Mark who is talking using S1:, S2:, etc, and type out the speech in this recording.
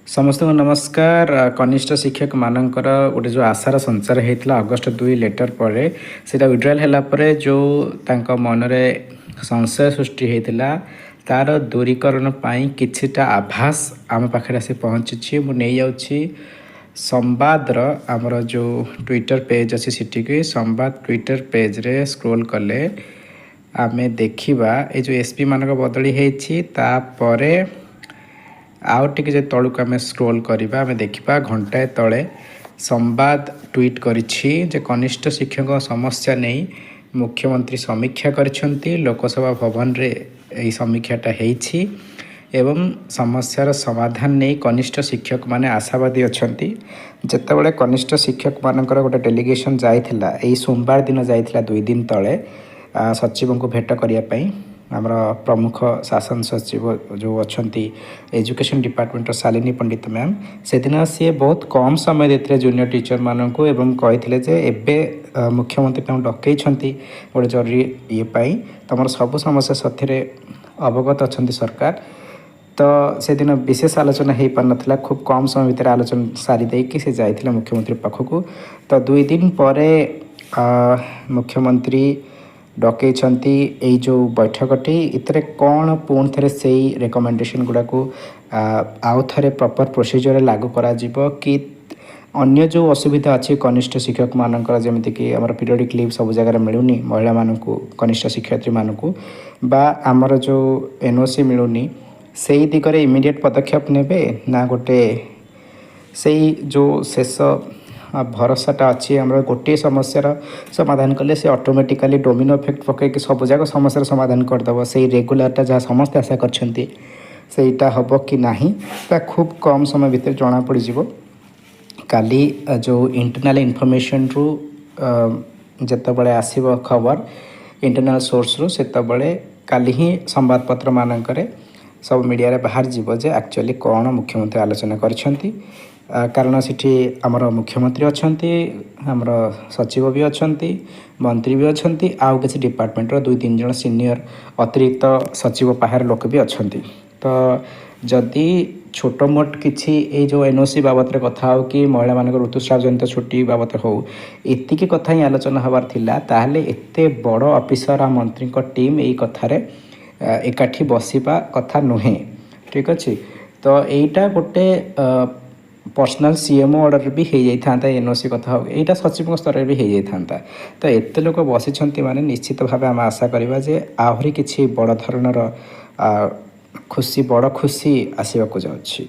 S1: समस्त को नमस्कार। कनिष्ठ शिक्षक मानकर गोटे जो आशार संचार होता अगस्ट 2 लेटर पर से विड्रॉल है जो तांको मन में संशय सृष्टि होता तार दूरीकरण किछिटा आभास आम पाखे आसी पहुँची मुझे जाऊँगी संवादर आमर जो ट्विटर पेज अच्छी सीटी संवाद ट्विटर पेज रे स्क्रोल कले आमे देखिबा ए जो एसपी मानक बदली होती आउ टिके तलुक आम स्क्रोल करवा आम देखा घंटाए तले संवाद ट्वीट करिछि जे कनिष्ठ शिक्षक समस्या नहीं मुख्यमंत्री समीक्षा करिसेंती लोकसभा भवन रे यही समीक्षाटा होइछि एवं समस्यार समाधान नहीं कनिष्ठ शिक्षक माने आशावादी अछंती। जेतेबेले कनिष्ठ शिक्षक मानकर गोटे डेलीगेशन जाइथिला एई सोमवार दिन जाइथिला 2 दिन तले सचिव को भेट करिया पई आमर प्रमुख शासन सचिव जो अच्छा एजुकेशन डिपार्टमेंट शालिनी पंडित मैम से दिन सी बहुत कम समय देते जूनियर टीचर मानक एवं कही एबे मुख्यमंत्री डकई गोटे जरूरी ये तुम सब समस्या साथी अवगत अच्छा सरकार तो से दिन विशेष आलोचना हो पार ना खूब कम समय भितर आलोचना सारी से जाते मुख्यमंत्री पाखक तो 2 दिन पर मुख्यमंत्री डकई यही जो बैठकटी इतरे कौन पुणी थे से रेकमेंडेशन गुड़ा को आउ थे प्रॉपर प्रोसीजर लागू करा कि अन्य जो असुविधा अच्छी कनिष्ठ शिक्षक मानकर जमीती कि आम पीरियडिक लीव सब जगह मिलूनी महिला मानक कनिष्ठ शिक्षयित्री मानक बा आमर जो एनओसी मिलूनी से ही दिगरे इमिडिएट पदक्षेप नेबे ना गोटे से जो शेष भरोसाटा अच्छी आम गोटे समस्यार समाधान कले से ऑटोमेटिकली डोमिनो इफेक्ट पकई सब जगह समस्यार समाधान करदेव से रेगुलारटा जहाँ समस्ते आशा करटा हम कि नहीं खूब कम समय भितर जना पड़ काली जो इंटरनल इनफॉरमेशन रु जितेबाला आसब खबर इंटरनल सोर्स रु सेतबले काली ही संवादपत्र मानकरे सब मीडिया रे बाहर जीव जे एक्चुअली कौन मुख्यमंत्री आलोचना करछंती कारण सिठी आमर मुख्यमंत्री अच्छंती आमर सचिव भी अच्छंती मंत्री भी अच्छंती आउ किसी डिपार्टमेंट रो 2-3 जन सीनियर अतिरिक्त सचिव बाहर लोक भी अच्छंती तो जदि छोट मोट किसी ये जो एनओसी बाबत कथा हो कि महिला मान ऋतुस्राव जनित छुट्टी बाबत हो एतिकी कथा ही आलोचना हबार थिला ताहले एते बड़ ऑफिसर आ मंत्री टीम यही कथार एकाठी बसवा कथा नुहे ठीक अच्छे तो यहीटा गोटे पर्सनल सीएमओ ऑर्डर भी हो जाता एनओसी कथा हो यहाँ सचिव स्तर भी हो जाता तो एत लोक बसी माने निश्चित भाव आम आशा करवा जे आहरी किसी बड़ धरणर खुशी बड़ खुशी आसवाक जाऊँगी।